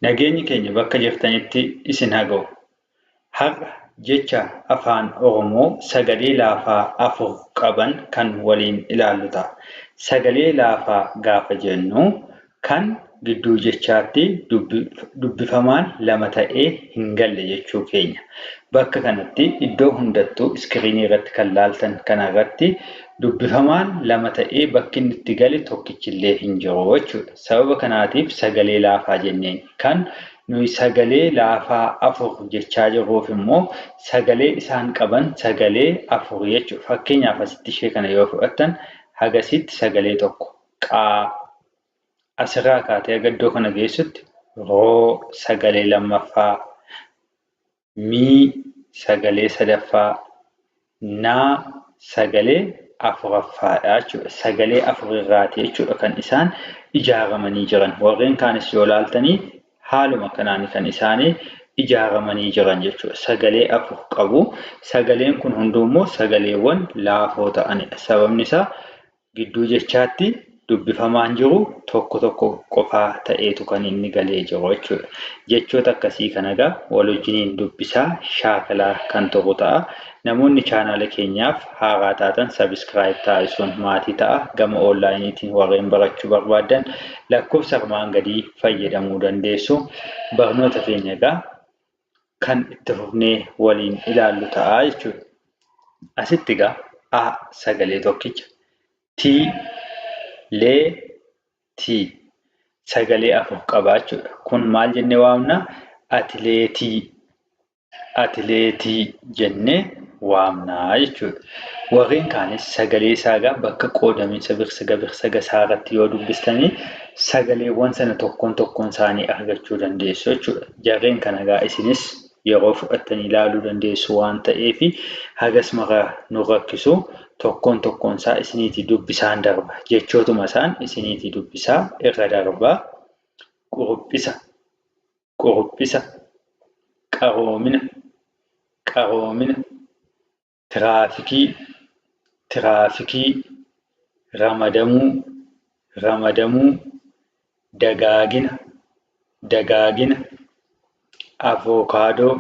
Nageenyi keenya bakka jirtanitti isin haa ga'u. Har'a jecha afaan Oromoo sagalee laafaa afur qaban kan waliin ilaallu ta'a. Sagalee laafaa gaafa jennu kan gidduu jechaatti dubbifamaan lama ta'ee hin galle jechuu keenya. Bakka kanatti iddoo hundattuu iskiriinii irratti kan laaltan kanarratti dubbifamaan lama ta'ee bakki inni itti gale tokkichillee hin jiru jechuudha. Sababa kanaatiif sagalee laafaa jenneen kan nuyi sagalee laafaa afur jechaa jirruuf immoo sagalee isaan qaban sagalee afur jechuudha. Fakkeenyaaf asitti ishee kana yoo fudhattan hagasitti sagalee tokko qaa asirraa kaatee aga iddoo kana geessutti roo sagalee lammaffaa mii sagalee sadaffaa naa sagalee afuraffaadha jechuudha. Sagalee afurirraati jechuudha kan isaan ijaaramanii jiran. Warreen kaanis yoo laaltanii haaluma kanaan kan isaanii ijaaramanii jiran jechuudha. Sagalee afur qabu. Sagaleen kun hundummoo sagaleewwan laafoo ta'anidha. Sababni isaa gidduu jechaatti dubbifamaan jiru tokko tokko qofaa ta'eetu kan inni galee jiru jechuudha. Jechoota akkasii kana egaa wal wajjiniin dubbisaa shaakalaa kan ta'u ta'a. Namoonni chaanaala keenyaaf haaraa taatan sabiskiraayib taasisuun maatii ta'a. Gama onlaayiniitiin warreen barachuu barbaadan lakkoofsa armaan gadii fayyadamuu dandeessu. Barnoota keenya egaa kan itti fufnee waliin ilaallu ta'a jechuudha. Asitti egaa A sagalee tokkicha, T lee T sagalee afur qaba jechuudha. Kun maal jennee waamna? Atileetii jennee waamnaa jechuudha. Warreen kaanis sagalee isaa egaa bakka qoodamiinsa birsaga isaa irratti yoo dubbistanii sagaleewwan sana tokkoon isaanii argachuu dandeessu jechuudha. Jarreen kana egaa isinis yeroo fudhattanii ilaaluu dandeessu waan ta'eef hagas mara nu rakkisu tokkoon isaa isiniitii dubbisaan darba. Jechootuma isaan isiniitii dubbisaa irra darbaa. Quruphisa, qaroomina, tiraafikii, ramadamuu, dagaagina, avokaadoo,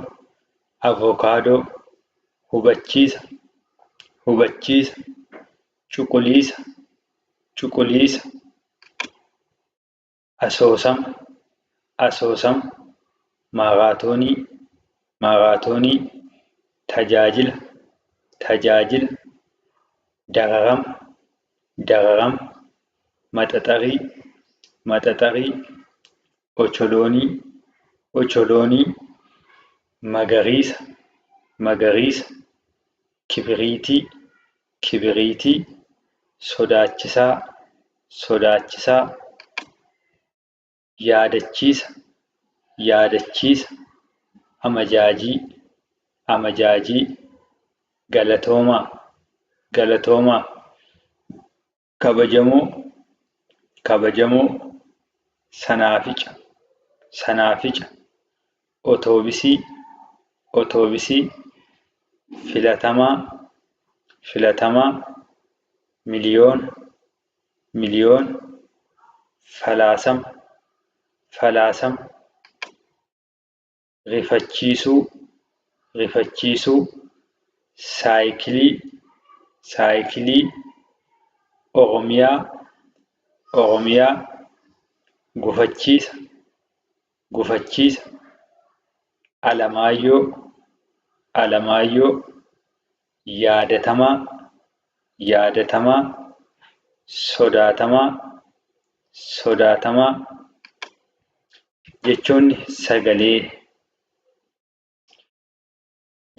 hubachiisa, cuquliisa, asoosama, maaraatoonii, tajaajila, dararama, maxaxarii, ocholoonii, magariisa, kibiriitii, sodaachisaa, yaadachiisa, amajaajii, galatoomaa, kabajamoo, sanaafica, otoobisii, filatamaa, miliyoona, falaasama, rifachiisuu, saayikilii, oromiyaa, gufachiisa, alamaayyoo, yaadatamaa, sodaatamaa.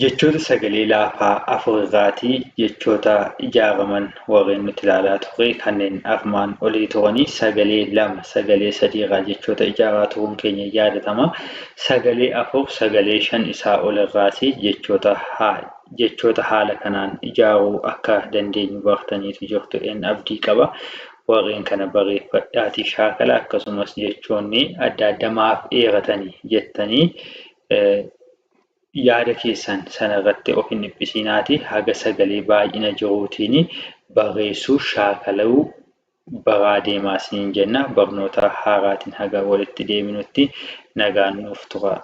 Jechoota sagalee laafaa afurraatii jechoota ijaaraman warreen nuti ilaalaa turre kanneen armaan olii turanii sagalee lama sagalee sadiirraa jechoota ijaaraa turuun keenya yaadatama. Sagalee afur sagalee shan isaa olirraas jechoota haala kanaan ijaaruu akka dandeenyu bartaniitu jirtu abdii qaba. Warreen kana barreeffadhaatii shaakala akkasumas jechoonni adda adda maaf dheeratanii jettanii yaada keessan sanarratti of hin dhiphisiinaati. Haga sagalee baay'ina jiruutiin barreessuu shaakaluu bagaa deemaa isiniin jenna. Barnoota haaraatiin haga walitti deebinutti nagaan nuuf turaa.